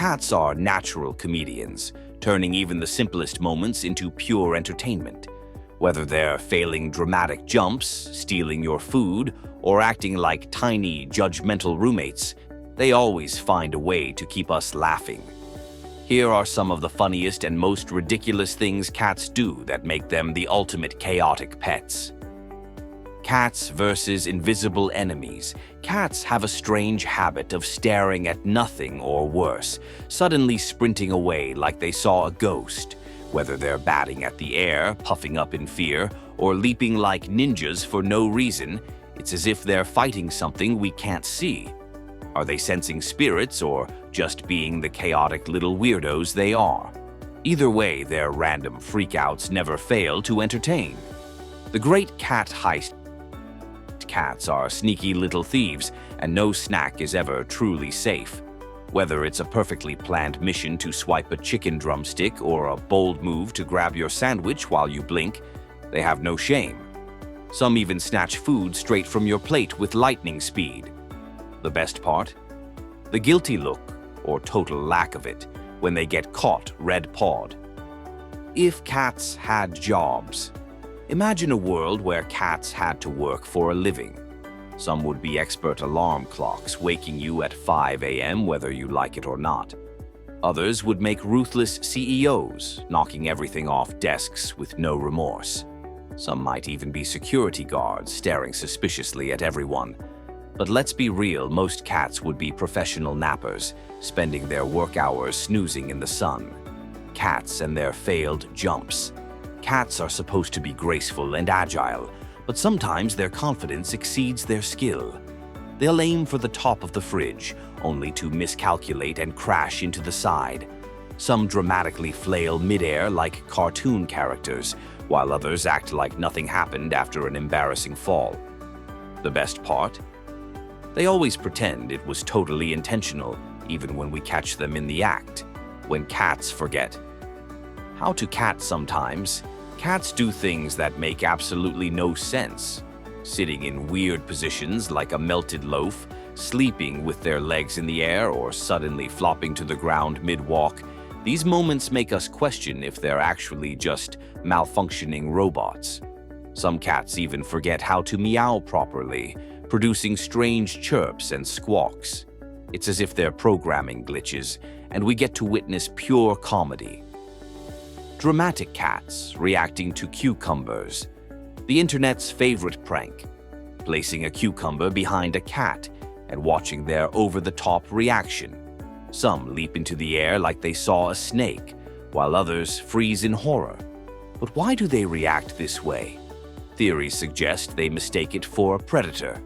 Cats are natural comedians, turning even the simplest moments into pure entertainment. Whether they're failing dramatic jumps, stealing your food, or acting like tiny, judgmental roommates, they always find a way to keep us laughing. Here are some of the funniest and most ridiculous things cats do that make them the ultimate chaotic pets. Cats versus invisible enemies. Cats have a strange habit of staring at nothing or worse, suddenly sprinting away like they saw a ghost. Whether they're batting at the air, puffing up in fear, or leaping like ninjas for no reason, it's as if they're fighting something we can't see. Are they sensing spirits or just being the chaotic little weirdos they are? Either way, their random freakouts never fail to entertain. The great cat heist. Cats are sneaky little thieves, and no snack is ever truly safe. Whether it's a perfectly planned mission to swipe a chicken drumstick or a bold move to grab your sandwich while you blink, they have no shame. Some even snatch food straight from your plate with lightning speed. The best part? The guilty look, or total lack of it, when they get caught red-pawed. If cats had jobs. Imagine a world where cats had to work for a living. Some would be expert alarm clocks, waking you at 5 a.m. whether you like it or not. Others would make ruthless CEOs, knocking everything off desks with no remorse. Some might even be security guards, staring suspiciously at everyone. But let's be real, most cats would be professional nappers, spending their work hours snoozing in the sun. Cats and their failed jumps. Cats are supposed to be graceful and agile, but sometimes their confidence exceeds their skill. They'll aim for the top of the fridge, only to miscalculate and crash into the side. Some dramatically flail midair like cartoon characters, while others act like nothing happened after an embarrassing fall. The best part? They always pretend it was totally intentional, even when we catch them in the act. When cats forget. How to cat sometimes. Cats do things that make absolutely no sense. Sitting in weird positions like a melted loaf, sleeping with their legs in the air, or suddenly flopping to the ground mid-walk. These moments make us question if they're actually just malfunctioning robots. Some cats even forget how to meow properly, producing strange chirps and squawks. It's as if their programming glitches, and we get to witness pure comedy. Dramatic cats reacting to cucumbers. The internet's favorite prank. Placing a cucumber behind a cat and watching their over-the-top reaction. Some leap into the air like they saw a snake, while others freeze in horror. But why do they react this way? Theories suggest they mistake it for a predator.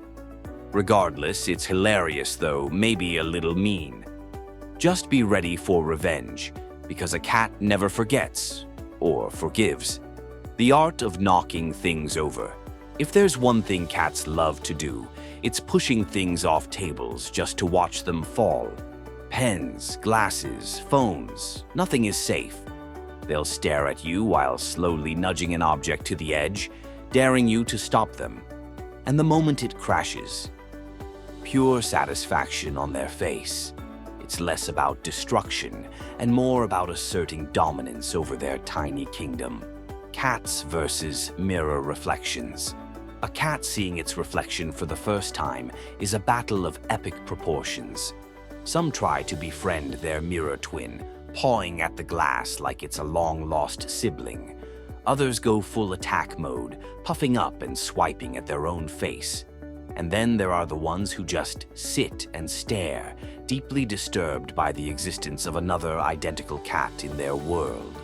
Regardless, it's hilarious, though maybe a little mean. Just be ready for revenge, because a cat never forgets or forgives. The art of knocking things over. If there's one thing cats love to do, it's pushing things off tables just to watch them fall. Pens, glasses, phones, nothing is safe. They'll stare at you while slowly nudging an object to the edge, daring you to stop them. And the moment it crashes, pure satisfaction on their face. It's less about destruction and more about asserting dominance over their tiny kingdom. Cats versus mirror reflections. A cat seeing its reflection for the first time is a battle of epic proportions. Some try to befriend their mirror twin, pawing at the glass like it's a long-lost sibling. Others go full attack mode, puffing up and swiping at their own face. And then there are the ones who just sit and stare, deeply disturbed by the existence of another identical cat in their world.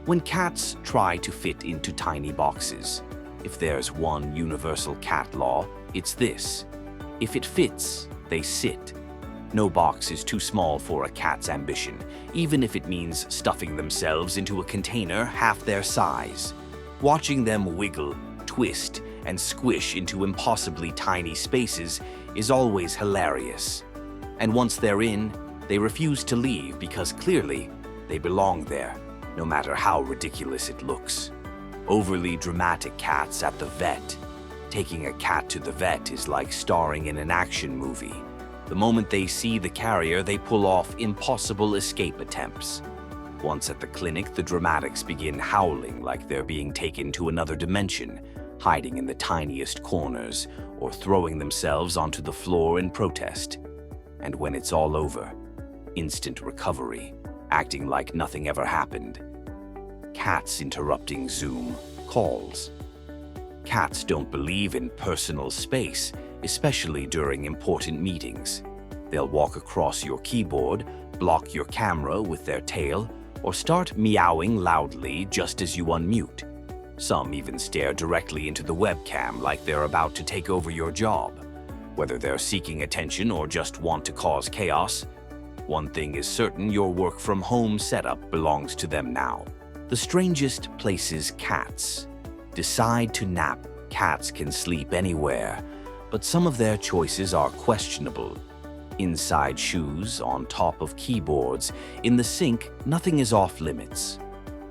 When cats try to fit into tiny boxes, if there's one universal cat law, it's this. If it fits, they sit. No box is too small for a cat's ambition, even if it means stuffing themselves into a container half their size. Watching them wiggle, twist, and squish into impossibly tiny spaces is always hilarious. And once they're in, they refuse to leave because clearly they belong there, no matter how ridiculous it looks. Overly dramatic cats at the vet. Taking a cat to the vet is like starring in an action movie. The moment they see the carrier, they pull off impossible escape attempts. Once at the clinic, the dramatics begin howling like they're being taken to another dimension, hiding in the tiniest corners or throwing themselves onto the floor in protest. And when it's all over, instant recovery, acting like nothing ever happened. Cats interrupting Zoom calls. Cats don't believe in personal space, especially during important meetings. They'll walk across your keyboard, block your camera with their tail, or start meowing loudly just as you unmute. Some even stare directly into the webcam like they're about to take over your job. Whether they're seeking attention or just want to cause chaos, one thing is certain: your work-from-home setup belongs to them now. The strangest places cats decide to nap. Cats can sleep anywhere, but some of their choices are questionable. Inside shoes, on top of keyboards, in the sink, nothing is off limits.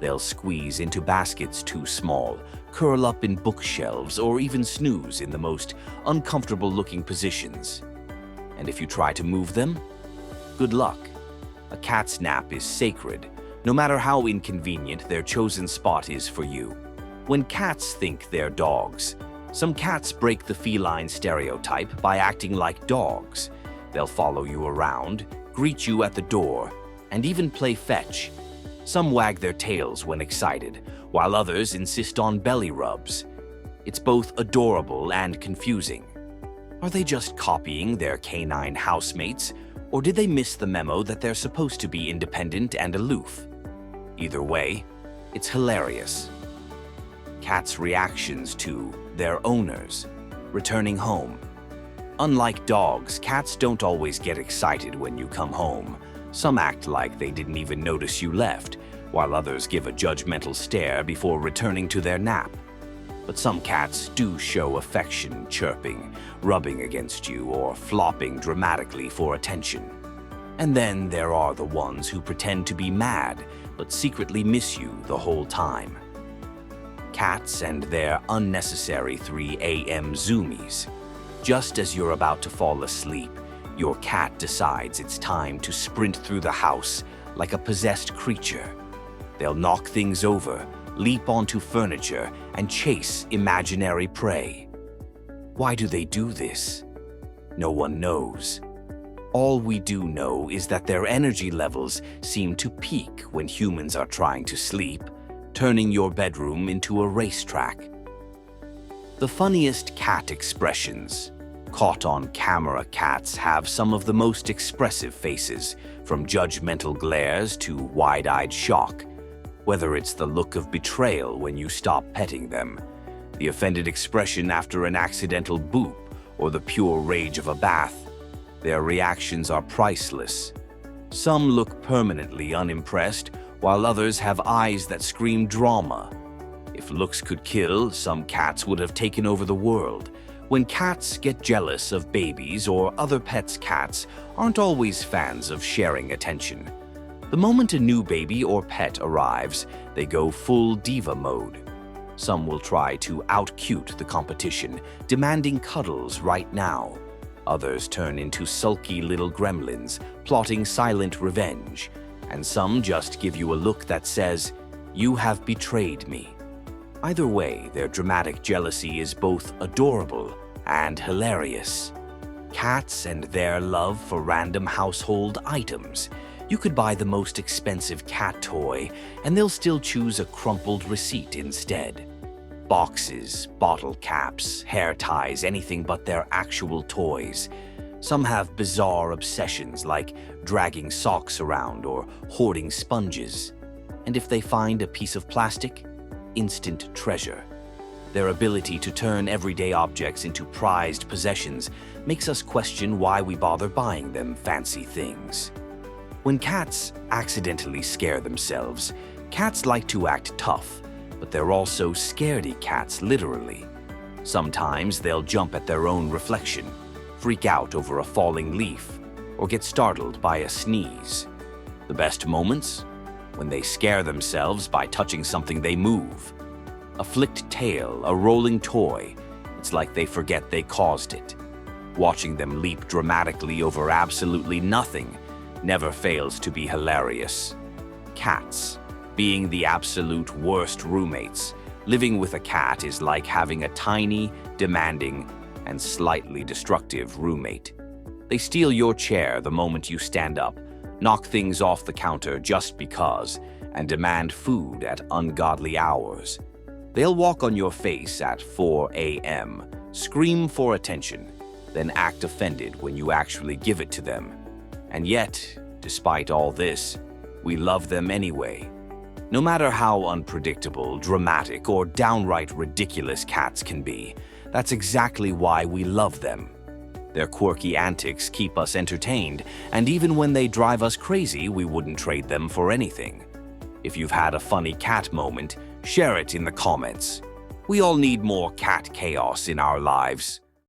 They'll squeeze into baskets too small, curl up in bookshelves, or even snooze in the most uncomfortable-looking positions. And if you try to move them, good luck. A cat's nap is sacred, no matter how inconvenient their chosen spot is for you. When cats think they're dogs, some cats break the feline stereotype by acting like dogs. They'll follow you around, greet you at the door, and even play fetch. Some wag their tails when excited, while others insist on belly rubs. It's both adorable and confusing. Are they just copying their canine housemates, or did they miss the memo that they're supposed to be independent and aloof? Either way, it's hilarious. Cats' reactions to their owners returning home. Unlike dogs, cats don't always get excited when you come home. Some act like they didn't even notice you left, while others give a judgmental stare before returning to their nap. But some cats do show affection, chirping, rubbing against you, or flopping dramatically for attention. And then there are the ones who pretend to be mad, but secretly miss you the whole time. Cats and their unnecessary 3 a.m. zoomies. Just as you're about to fall asleep, your cat decides it's time to sprint through the house like a possessed creature. They'll knock things over, leap onto furniture, and chase imaginary prey. Why do they do this? No one knows. All we do know is that their energy levels seem to peak when humans are trying to sleep, turning your bedroom into a racetrack. The funniest cat expressions. Caught on camera, cats have some of the most expressive faces, from judgmental glares to wide-eyed shock. Whether it's the look of betrayal when you stop petting them, the offended expression after an accidental boop, or the pure rage of a bath, their reactions are priceless. Some look permanently unimpressed, while others have eyes that scream drama. If looks could kill, some cats would have taken over the world. When cats get jealous of babies or other pets, cats aren't always fans of sharing attention. The moment a new baby or pet arrives, they go full diva mode. Some will try to out-cute the competition, demanding cuddles right now. Others turn into sulky little gremlins, plotting silent revenge. And some just give you a look that says, "You have betrayed me." Either way, their dramatic jealousy is both adorable and hilarious. Cats and their love for random household items. You could buy the most expensive cat toy, and they'll still choose a crumpled receipt instead. Boxes, bottle caps, hair ties, anything but their actual toys. Some have bizarre obsessions like dragging socks around or hoarding sponges. And if they find a piece of plastic, instant treasure. Their ability to turn everyday objects into prized possessions makes us question why we bother buying them fancy things. When cats accidentally scare themselves, cats like to act tough, but they're also scaredy cats, literally. Sometimes they'll jump at their own reflection, freak out over a falling leaf, or get startled by a sneeze. The best moments? When they scare themselves by touching something they move. A flicked tail, a rolling toy. It's like they forget they caused it. Watching them leap dramatically over absolutely nothing never fails to be hilarious. Cats. Being the absolute worst roommates, living with a cat is like having a tiny, demanding, and slightly destructive roommate. They steal your chair the moment you stand up, knock things off the counter just because, and demand food at ungodly hours. They'll walk on your face at 4 a.m., scream for attention, then act offended when you actually give it to them. And yet, despite all this, we love them anyway. No matter how unpredictable, dramatic, or downright ridiculous cats can be, that's exactly why we love them. Their quirky antics keep us entertained, and even when they drive us crazy, we wouldn't trade them for anything. If you've had a funny cat moment, share it in the comments. We all need more cat chaos in our lives.